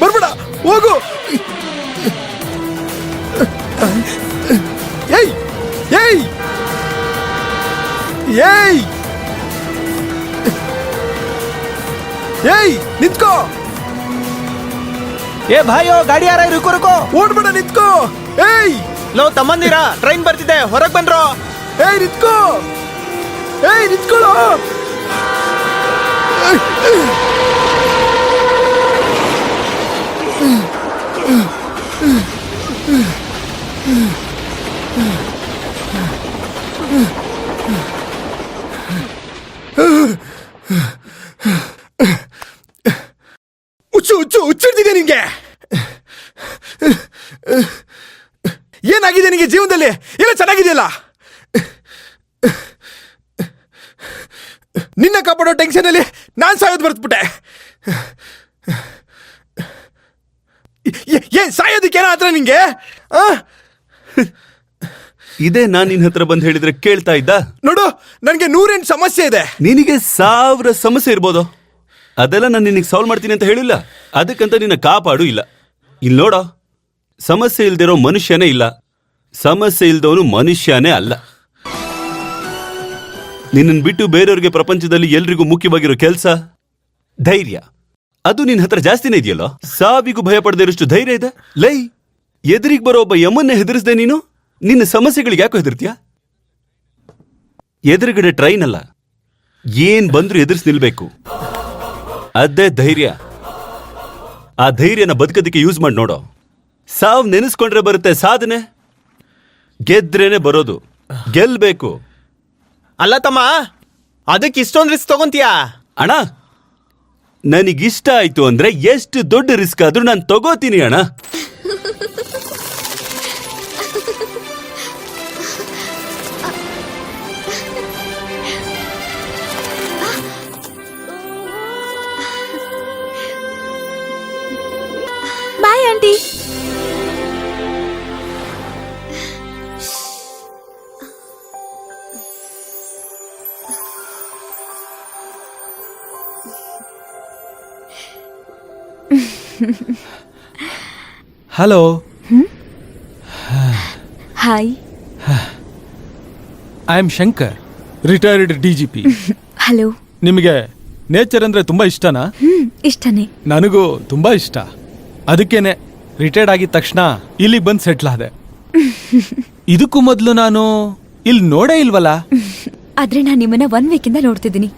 ಬರ್ಬೇಡ, ಹೋಗು. ಏಯ್ ಏಯ್ ಏಯ್ ಏಯ್ ನಿಂತ್ಕೋ. ಏ ಭಾಯೋ, ಗಾಡಿ ಯಾರ? ರುಕೋ ರುಕೋ, ಓಡ್ಬೇಡ, ನಿಂತ್ಕೋ. ಏಯ್ ಲೋ ತಮ್ಮಂದಿರ, ಟ್ರೈನ್ ಬರ್ತಿದೆ, ಹೊರಗ್ ಬನ್ರೋ. ಏಯ್ ನಿಂತ್ಕೋ. ಏಯ್ ನಿಂತ್ಕೊಳ್ಳೋ. ಹುಚ್ಚಿಡ್ತಿದೆ ನಿಂಗೆ. ಏನಾಗಿದೆ ನಿಂಗೆ ಜೀವನದಲ್ಲಿ? ಎಲ್ಲ ಚೆನ್ನಾಗಿದೆಯಲ್ಲ. ನಿನ್ನ ಕಾಪಾಡೋ ಟೆನ್ಷನ್ ಅಲ್ಲಿ ನಾನ್ ಸಾಯೋದು ಬರ್ತ್ಬಿಟ್ಟೆ. ಏನ್ ಸಾಯೋದಕ್ಕೇನ ಆತರ ನಿಂಗೆ? ಇದೇ ನಾನ್ ನಿನ್ ಹತ್ರ ಬಂದು ಹೇಳಿದ್ರೆ ಕೇಳ್ತಾ ಇದ್ದ? ನೋಡು, ನನ್ಗೆ 108 ಸಮಸ್ಯೆ ಇದೆ. ನಿನಗೆ 1000 ಸಮಸ್ಯೆ ಇರ್ಬೋದು, ಅದೆಲ್ಲ ನಾನು ನಿನಗೆ ಸಾಲ್ವ್ ಮಾಡ್ತೀನಿ ಅಂತ ಹೇಳಿಲ್ಲ. ಅದಕ್ಕಂತ ನಿನ್ನ ಕಾಪಾಡು ಇಲ್ಲ. ಇಲ್ಲಿ ನೋಡೋ, ಸಮಸ್ಯೆ ಇಲ್ದಿರೋ ಮನುಷ್ಯನೇ ಇಲ್ಲ, ಸಮಸ್ಯೆ ಇಲ್ದವನು ಮನುಷ್ಯನೇ ಅಲ್ಲ. ನಿನ್ನನ್ನು ಬಿಟ್ಟು ಬೇರೆಯವ್ರಿಗೆ ಪ್ರಪಂಚದಲ್ಲಿ ಎಲ್ರಿಗೂ ಮುಖ್ಯವಾಗಿರೋ ಕೆಲಸ ಧೈರ್ಯ. ಅದು ನಿನ್ನ ಹತ್ರ ಜಾಸ್ತಿನೇ ಇದೆಯಲ್ಲೋ. ಸಾವಿಗೂ ಭಯ ಪಡದೇ ಇರೋಷ್ಟು ಧೈರ್ಯ ಇದೆ. ಲೈ, ಎದುರಿಗೆ ಬರೋ ಒಬ್ಬ ಯಮನ್ನೇ ಹೆದರಿಸ್ದೆ ನೀನು. ನಿನ್ನ ಸಮಸ್ಯೆಗಳಿಗೆ ಯಾಕೋ ಹೆದರ್ತೀಯ? ಎದುರುಗಡೆ ಟ್ರೈನ್ ಅಲ್ಲ, ಏನ್ ಬಂದ್ರೂ ಎದುರಿಸಿ ನಿಲ್ಬೇಕು. ಅದೇ ಧೈರ್ಯ. ಆ ಧೈರ್ಯನ ಬದುಕೋದಕ್ಕೆ ಯೂಸ್ ಮಾಡಿ ನೋಡೋ. ಸಾವು ನೆನೆಸ್ಕೊಂಡ್ರೆ ಬರುತ್ತೆ ಸಾಧನೆ, ಗೆದ್ರೇನೆ ಬರೋದು. ಗೆಲ್ಬೇಕು. ಅಲ್ಲ ತಮ್ಮ, ಅದಕ್ಕೆ ಇಷ್ಟೊಂದು ರಿಸ್ಕ್ ತಗೊಂತೀಯಾ? ಅಣ್ಣ, ನನಗಿಷ್ಟ ಆಯ್ತು ಅಂದ್ರೆ ಎಷ್ಟು ದೊಡ್ಡ ರಿಸ್ಕ್ ಆದ್ರೂ ನಾನು ತಗೋತೀನಿ ಅಣ್ಣ. Bye aunty. Hello. Hi, I am Shankar, retired DGP. Hello. ನಿಮಗೆ ನೇಚರ್ ಅಂದ್ರೆ ತುಂಬಾ ಇಷ್ಟನಾ? ಇಷ್ಟನೇ. ನನಗೂ ತುಂಬಾ ಇಷ್ಟ. ಅದಕ್ಕೇನೆ ರಿಟೈರ್ಡ್ ಆಗಿದ ತಕ್ಷಣ ಇಲ್ಲಿಗೆ ಬಂದು ಸೆಟ್ಲ್ ಆದೆ. ಇದಕ್ಕೂ ಮೊದಲು ನಾನು ಇಲ್ಲಿ ನೋಡೇ ಇಲ್ವಲ್ಲ. ಆದ್ರೆ ನಾನು ನಿಮ್ಮನ್ನ 1 ವೀಕಿಂದ ನೋಡ್ತಿದ್ದೀನಿ.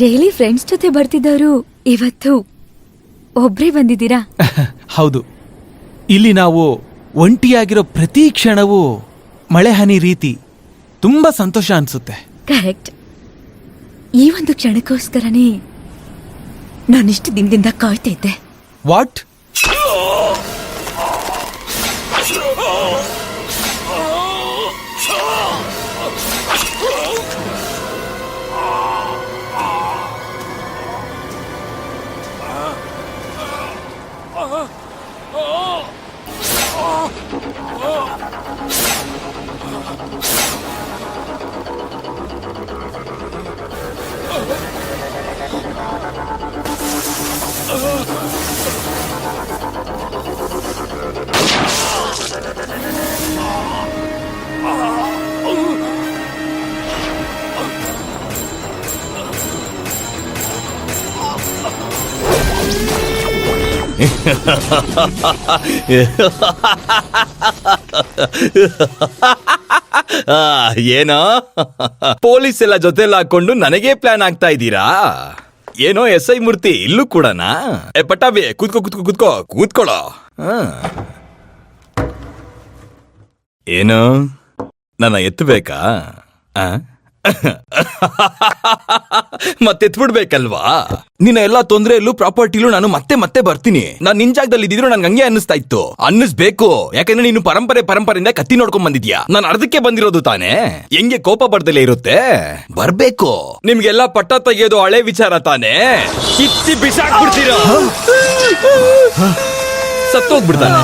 ಡೈಲಿ ಫ್ರೆಂಡ್ಸ್ ಜೊತೆ ಬರ್ತಿದ್ದವರು ಇವತ್ತು ಒಬ್ರೇ ಬಂದಿದ್ದೀರಾ? ಹೌದು. ಇಲ್ಲಿ ನಾವು ಒಂಟಿಯಾಗಿರೋ ಪ್ರತಿ ಕ್ಷಣವೂ ಮಳೆ ಹನಿ ರೀತಿ ತುಂಬಾ ಸಂತೋಷ ಅನ್ಸುತ್ತೆ. ಕರೆಕ್ಟ್. ಈ ಒಂದು ಕ್ಷಣಕ್ಕೋಸ್ಕರನೇ ನಾನಿಷ್ಟು ದಿನದಿಂದ ಕಾಯ್ತಾ ಇದ್ದೆ. ವಾಟ್? ಏನೋ ಪೊಲೀಸ್ ಎಲ್ಲ ಜೊತೆಲ್ಲ ಹಾಕೊಂಡು ನನಗೆ ಪ್ಲಾನ್ ಆಗ್ತಾ ಇದ್ದೀರಾ? ಏನೋ SI ಮೂರ್ತಿ ಇಲ್ಲೂ ಕೂಡನಾ? ಪಟ್ಟಾಭಿ, ಕೂತ್ಕೋ ಕೂತ್ಕೋ ಕೂತ್ಕೋ ಕೂತ್ಕೊಳ್ಳೋ. ಏನು ನನ್ನ ಎತ್ತಬೇಕಾ? ಮತ್ತೆತ್ಬಿಡ್ಬೇಕಲ್ವಾ? ನಿನ್ನ ಎಲ್ಲಾ ತೊಂದರೆಯಲ್ಲೂ ಪ್ರಾಪರ್ಟಿಲೂ ನಾನು ಮತ್ತೆ ಮತ್ತೆ ಬರ್ತೀನಿ. ನಾನ್ ನಿನ್ ಜಾಗದಲ್ಲಿ ಇದ್ದಿದ್ರು ನನ್ಗೆ ಹಂಗೆ ಅನ್ನಿಸ್ತಾ ಇತ್ತು. ಅನ್ನಿಸ್ಬೇಕು, ಯಾಕಂದ್ರೆ ನೀನು ಪರಂಪರೆಯಿಂದ ಕತ್ತಿ ನೋಡ್ಕೊಂಡ್ ಬಂದಿದ್ಯಾ. ನಾನು ಅರ್ಧಕ್ಕೆ ಬಂದಿರೋದು ತಾನೇ. ಹೆಂಗೆ ಕೋಪ ಬರ್ದಲೇ ಇರುತ್ತೆ? ಬರ್ಬೇಕು. ನಿಮ್ಗೆಲ್ಲಾ ಪಟ್ಟ ತೆಗೆಯೋದು ಹಳೆ ವಿಚಾರ ತಾನೇ. ಕಿತ್ತಿ ಬಿಸಾಕ್ಬಿಡ್ತೀರ, ಸತ್ತೋಗ್ಬಿಡ್ತಾನೆ.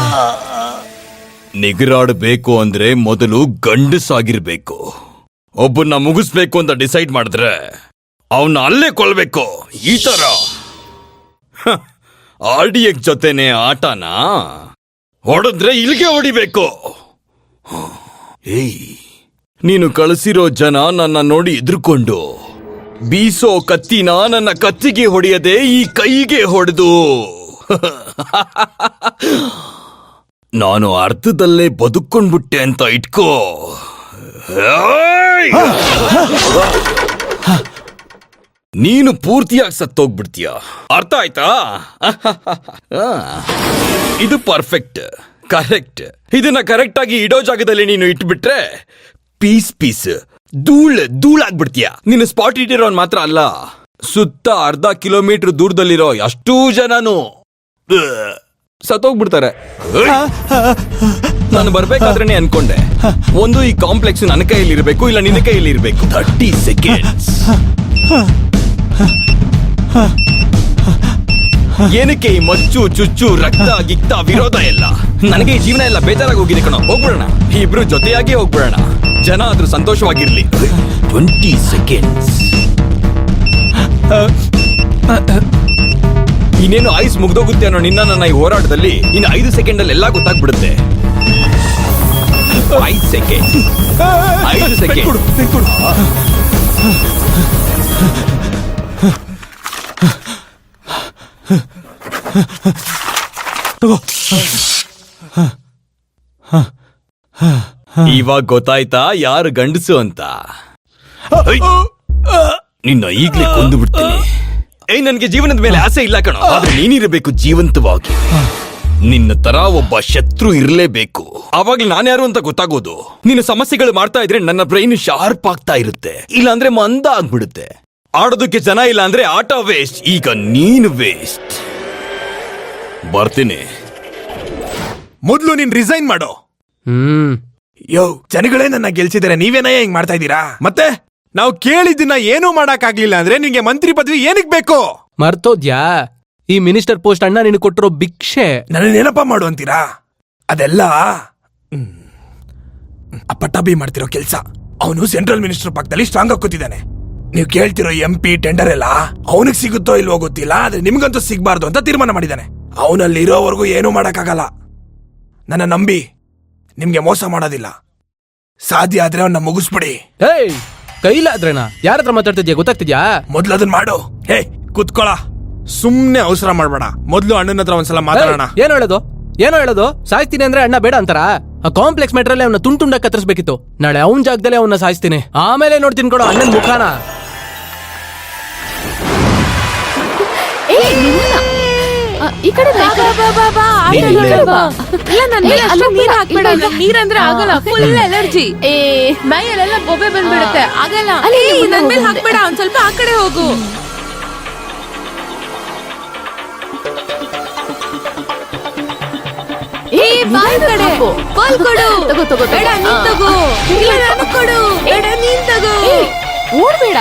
ನಿಗರಾಡಬೇಕು ಅಂದ್ರೆ ಮೊದಲು ಗಂಡಸಾಗಿರ್ಬೇಕು. ಒಬ್ಬನ್ನ ಮುಗಿಸ್ಬೇಕು ಅಂತ ಡಿಸೈಡ್ ಮಾಡಿದ್ರೆ ಅವನ್ನ ಅಲ್ಲೇ ಕೊಲ್ಬೇಕು. ಈ ತರ RDX ಜೊತೆನೆ ಆಟನಾ? ಹೊಡೆದ್ರೆ ಇಲ್ಲಿಗೆ ಹೊಡಿಬೇಕು. ಏಯ್, ನೀನು ಕಳಿಸಿರೋ ಜನ ನನ್ನ ನೋಡಿ ಎದ್ರುಕೊಂಡು ಬೀಸೋ ಕತ್ತಿನ ನನ್ನ ಕತ್ತಿಗೆ ಹೊಡೆಯದೆ ಈ ಕೈಗೆ ಹೊಡೆದು ನಾನು ಅರ್ಧದಲ್ಲೇ ಬದುಕೊಂಡ್ಬಿಟ್ಟೆ ಅಂತ ಇಟ್ಕೋ. ಏಯ್! ನೀನು ಪೂರ್ತಿಯಾಗಿ ಸತ್ತೋಗ್ಬಿಡ್ತೀಯ, ಅರ್ಥ ಆಯ್ತಾ? ಇದು ಪರ್ಫೆಕ್ಟ್, ಕರೆಕ್ಟ್. ಇದನ್ನ ಕರೆಕ್ಟ್ ಆಗಿ ಇಡೋ ಜಾಗದಲ್ಲಿ ನೀನು ಇಟ್ಬಿಟ್ರೆ ಪೀಸ್ ಪೀಸ್ ಧೂಳಾಗ್ಬಿಡ್ತೀಯ. ನಿನ್ನ ಸ್ಪಾಟ್ ಇಟ್ಟಿರೋನ್ ಮಾತ್ರ ಅಲ್ಲ, ಸುತ್ತ ಅರ್ಧ ಕಿಲೋಮೀಟರ್ ದೂರದಲ್ಲಿರೋ ಅಷ್ಟೂ ಜನನು ಸತ್ತೋಗ್ಬಿಡ್ತಾರೆ. ನಾನು ಬರ್ಬೇಕಾದ್ರೇನೆ ಅನ್ಕೊಂಡೆ, ಒಂದು ಈ ಕಾಂಪ್ಲೆಕ್ಸ್ ನನ್ನ ಕೈಯಲ್ಲಿ ಇರಬೇಕು, ಇಲ್ಲ ನಿನ್ನ ಕೈಯಲ್ಲಿ ಇರಬೇಕು. 30 ಸೆಕೆಂಡ್ಸ್. ಏನಕ್ಕೆ ಈ ಮಚ್ಚು ಚುಚ್ಚು ರಕ್ತ ಗಿಕ್ತ ವಿರೋಧ ಎಲ್ಲ? ನನಗೆ ಈ ಜೀವನ ಎಲ್ಲ ಬೇಜಾರಾಗಿ ಹೋಗಿದೆ ಕಣೋ. ಹೋಗ್ಬಿಡೋಣ, ಇಬ್ರು ಜೊತೆಯಾಗಿ ಹೋಗ್ಬಿಡೋಣ, ಜನ ಆದ್ರೂ ಸಂತೋಷವಾಗಿರ್ಲಿ. 20 ಸೆಕೆಂಡ್ಸ್. ಇನ್ನೇನು ಐಸ್ ಮುಗ್ದೋಗುತ್ತೆ ಅನ್ನೋ ನನ್ನ ಈ ಹೋರಾಟದಲ್ಲಿ ಇನ್ನು 5 ಸೆಕೆಂಡ್ ಅಲ್ಲಿ ಎಲ್ಲ ಗೊತ್ತಾಗ್ಬಿಡುತ್ತೆ. 5 ಸೆಕೆಂಡ್, 5 ಸೆಕೆಂಡ್. ಇವಾಗ ಗೊತ್ತಾಯ್ತಾ ಯಾರು ಗಂಡಸು ಅಂತ? ನಿನ್ನ ಈಗ್ಲೇ ಕೊಂದು ಬಿಡ್ತೀನಿ. ನನ್ಗೆ ಜೀವನದ ಮೇಲೆ ಆಸೆ ಇಲ್ಲ ಕಣೋ, ಆದ್ರೆ ನೀನಿರಬೇಕು ಜೀವಂತವಾಗಿ. ನಿನ್ನ ತರ ಒಬ್ಬ ಶತ್ರು ಇರ್ಲೇಬೇಕು, ಅವಾಗ ನಾನ್ಯಾರು ಅಂತ ಗೊತ್ತಾಗೋದು. ನಿನ್ನ ಸಮಸ್ಯೆಗಳು ಮಾಡ್ತಾ ಇದ್ರೆ ನನ್ನ ಬ್ರೈನ್ ಶಾರ್ಪ್ ಆಗ್ತಾ ಇರುತ್ತೆ, ಇಲ್ಲ ಅಂದ್ರೆ ಮಂದ ಆಗ್ಬಿಡುತ್ತೆ. ಆಡೋದಕ್ಕೆ ಜನ ಇಲ್ಲ ಅಂದ್ರೆ ಆಟ ವೇಸ್ಟ್. ಈಗ ನೀನು ವೇಸ್ಟ್. ಬರ್ತೀನಿ. ಮೊದ್ಲು ನೀನ್ ರಿಸೈನ್ ಮಾಡು. ಯೋ, ಜನಗಳೇ ನನ್ನ ಗೆಲ್ಸಿದಾರೆ, ನೀವೇನಯ್ಯ ಹಿಂಗ್ ಮಾಡ್ತಾ ಇದ್ದೀರಾ? ಮತ್ತೆ ನಾವು ಕೇಳಿದ್ದನ್ನ ಏನೂ ಮಾಡಕ್ ಆಗ್ಲಿಲ್ಲ ಅಂದ್ರೆ ನಿನ್ಗೆ ಮಂತ್ರಿ ಪದವಿ ಏನಕ್ ಬೇಕು? ಮರ್ತೋದ್ಯಾ? ಈ ಮಿನಿಸ್ಟರ್ ಪೋಸ್ಟ್ ಅಣ್ಣ ನಿನಗೆ ಕೊಟ್ಟಿರೋ ಭಿಕ್ಷೆ. ನನ್ನ ನೆನಪ ಮಾಡು ಅಂತೀರಾ? ಅದೆಲ್ಲ ಆ ಪಟ್ಟಾಭಿ ಮಾಡ್ತಿರೋ ಕೆಲ್ಸ. ಅವನು ಸೆಂಟ್ರಲ್ ಮಿನಿಸ್ಟರ್ ಪಕ್ಕದಲ್ಲಿ ಸ್ಟ್ರಾಂಗ್ ಆಗಿ ಕೂತಿದ್ದಾನೆ. ನೀವು ಕೇಳ್ತಿರೋ MP ಟೆಂಡರ್ ಎಲ್ಲ ಅವನಿಗೆ ಸಿಗುತ್ತೋ ಇಲ್ವೋ ಗೊತ್ತಿಲ್ಲ, ಆದ್ರೆ ನಿಮ್ಗಂತೂ ಸಿಗ್ಬಾರ್ದು ಅಂತ ತೀರ್ಮಾನ ಮಾಡಿದ್ದಾನೆ. ಅವನಲ್ಲಿ ಇರೋವರೆಗೂ ಏನೂ ಮಾಡಕ್ಕಾಗಲ್ಲ. ನನ್ನ ನಂಬಿ, ನಿಮ್ಗೆ ಮೋಸ ಮಾಡೋದಿಲ್ಲ. ಸಾಧ್ಯ ಆದ್ರೆ ಅವನ್ನ ಮುಗಿಸ್ಬಿಡಿ. ಏಯ್, ಕೈಲಾದ್ರೇನಾ? ಯಾರ ಹತ್ರ ಮಾತಾಡ್ತಿದ್ಯಾ ಗೊತ್ತಾಗ್ತಿದ್ಯಾ? ಮೊದ್ಲು ಅದನ್ನ ಮಾಡು. ಹೇ, ಕುತ್ಕೊಳ. ಸುಮ್ನೆ ಅವಸರ ಮಾಡ್ಬೇಡ. ಮೊದ್ಲು ಅಣ್ಣನ ಹತ್ರ ಒಂದ್ಸಲ ಮಾತಾಡೋಣ. ಏನೋ ಹೇಳೋದು? ಸಾಯ್ತೀನಿ ಅಂದ್ರೆ ಅಣ್ಣ ಬೇಡ ಅಂತಾರ? ಆ ಕಾಂಪ್ಲೆಕ್ಸ್ ಮೆಟ್ರಲ್ಲಿ ಅವನ ತುಂಡ ಕತ್ತರಿಸ್ಬೇಕಿತ್ತು. ನಾಳೆ ಅವನ ಜಾಗದಲ್ಲಿ ಅವನ್ನ ಸಾಯಿಸ್ತೀನಿ, ಆಮೇಲೆ ನೋಡ್ತೀನಿ ಕೊಡೋ ಅಣ್ಣನ ಮುಖಾನ. ಈ ಕಡೆ ನೀರಂದ್ರೆ ಆಗಲ್ಲ, ಫುಲ್ ಎಲರ್ಜಿ. ಮೈಯಲ್ಲೆಲ್ಲ ಬೊಬ್ಬೆ ಬಂದ್ಬಿಡುತ್ತೆ, ಆಗಲ್ಲ. ನನ್ ಮೇಲೆ ಹಾಕ್ಬೇಡ, ಒಂದ್ ಸ್ವಲ್ಪ ಆ ಕಡೆ ಹೋಗು. ಬೇಡ ನೀನ್ ತಗೋ, ಇಲ್ಲ ನಾನು ಕೊಡು. ಬೇಡ ನೀನ್ ತಗೋ, ಓಡ್ಬೇಡ.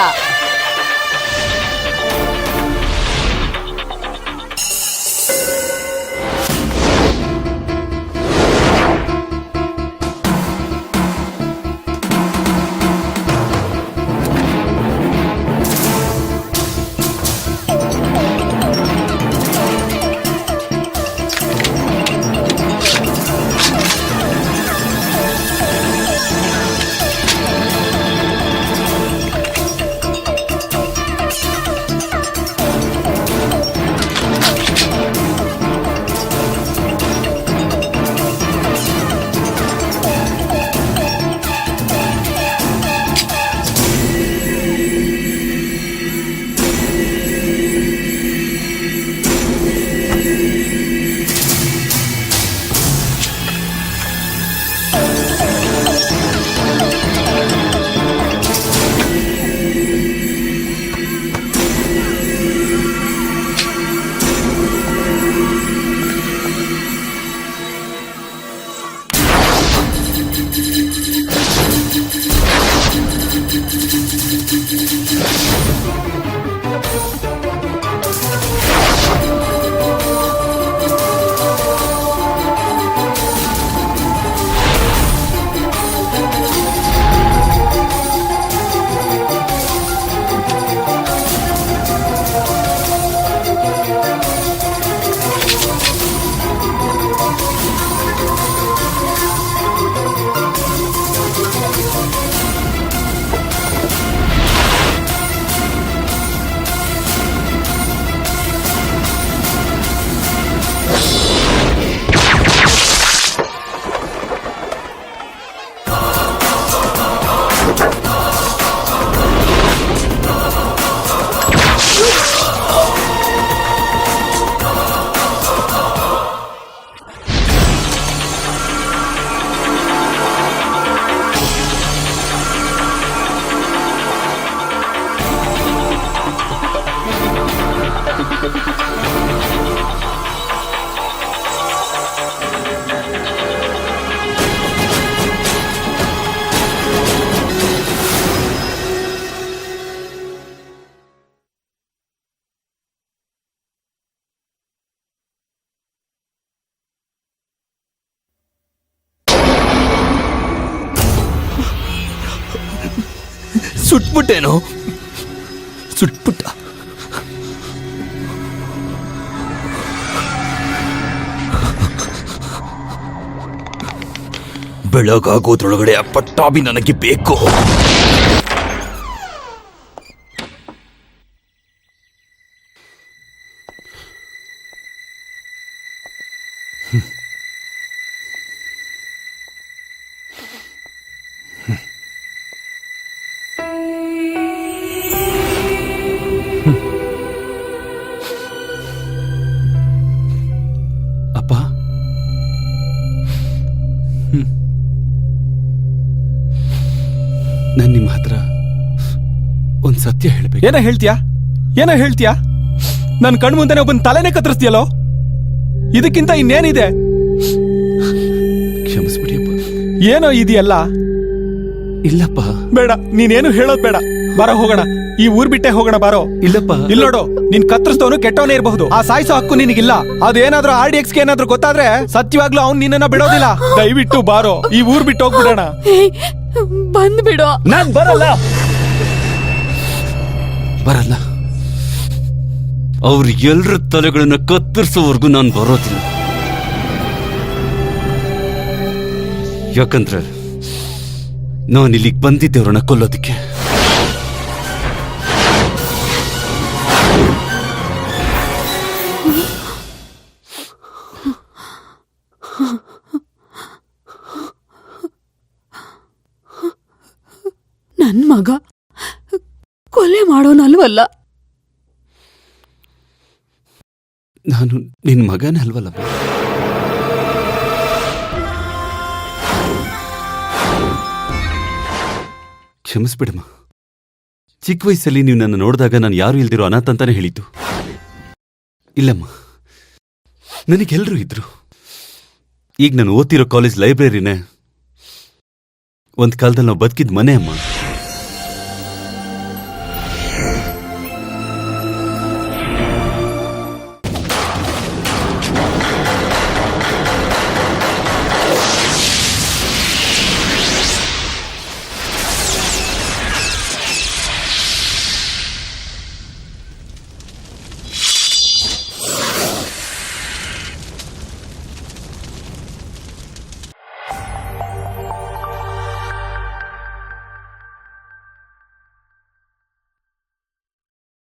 ಸುಟ್ಬಿಟ್ಟೇನು? ಸುಟ್ಬಿಟ್ಟ. ಬೆಳಗಾಗೋದ್ರೊಳಗಡೆ ಆ ಪಟ್ಟಾಭಿ ನನಗೆ ಬೇಕು. ಅಪ್ಪ, ನಾನು ನಿಮ್ಮ ಹತ್ರ ಒಂದ್ ಸತ್ಯ ಹೇಳ್ಬೇಕು. ಏನೋ ಹೇಳ್ತೀಯಾ? ನನ್ ಕಣ್ ಮುಂದೆನೆ ಒಬ್ಬನ್ ತಲೆನೇ ಕತ್ತರಿಸ್ತೀಯಲ್ಲೋ? ಇದಕ್ಕಿಂತ ಇನ್ನೇನಿದೆ? ಕ್ಷಮಿಸ್ಬಿಡಿ ಅಪ್ಪ. ಏನೋ ಇದೆಯಲ್ಲ? ಇಲ್ಲಪ್ಪ. ಬೇಡ, ನೀನೇನು ಹೇಳೋದ್ ಬೇಡ. ಬಾರೋ ಹೋಗೋಣ, ಈ ಊರ್ ಬಿಟ್ಟೆ ಹೋಗೋಣ. ಬಾರೋ. ಇಲ್ಲಪ್ಪ. ಇಲ್ಲ ನೋಡು, ನೀನ್ ಕತ್ತರಿಸಿದವನು ಕೆಟ್ಟವನೇ ಇರಬಹುದು, ಆ ಸಾಯಿಸೋ ಹಕ್ಕು ನಿನಗಿಲ್ಲ. ಅದೇನಾದ್ರೂ RDX ಗೆ ಏನಾದ್ರೂ ಗೊತ್ತಾದ್ರೆ ಸತ್ಯವಾಗ್ಲೂ ಅವ್ನು ನಿನ್ನನ್ನ ಬಿಡೋದಿಲ್ಲ. ದಯವಿಟ್ಟು ಬಾರೋ, ಈ ಊರ್ ಬಿಟ್ಟು ಹೋಗ್ಬಿಡೋಣ. ಬಂದ್ಬಿಡು. ನಾನ್ ಬರಲ್ಲ. ಅವ್ರ ಎಲ್ರ ತಲೆಗಳನ್ನ ಕತ್ತರಿಸೋವರೆಗೂ ನಾನು ಬರೋದಿಲ್ಲ. ಯಾಕಂದ್ರೆ ನಾನು ಇಲ್ಲಿಗೆ ಬಂದಿದ್ದೇವ್ರನ್ನ ಕೊಲ್ಲೋದಿಕ್ಕೆ. ನನ್ ಮಗ ಕೊಲೆ ಮಾಡೋನಲ್ವಲ್ಲ. ನಾನು ನಿನ್ ಮಗನೇ ಅಲ್ವಲ್ಲಪ್ಪ. ಕ್ಷಮಿಸ್ಬಿಡಮ್ಮ. ಚಿಕ್ಕ ವಯಸ್ಸಲ್ಲಿ ನೀವು ನನ್ನ ನೋಡಿದಾಗ ನಾನು ಯಾರು ಇಲ್ದಿರೋ ಅನಾಥ ಅಂತಾನೆ ಹೇಳಿದ್ದು. ಇಲ್ಲಮ್ಮ, ನನಗೆಲ್ಲರೂ ಇದ್ರು. ಈಗ ನಾನು ಓದ್ತಿರೋ ಕಾಲೇಜ್ ಲೈಬ್ರರಿನೇ ಒಂದ್ ಕಾಲದಲ್ಲಿ ನಾವು ಬದುಕಿದ ಮನೆ ಅಮ್ಮ.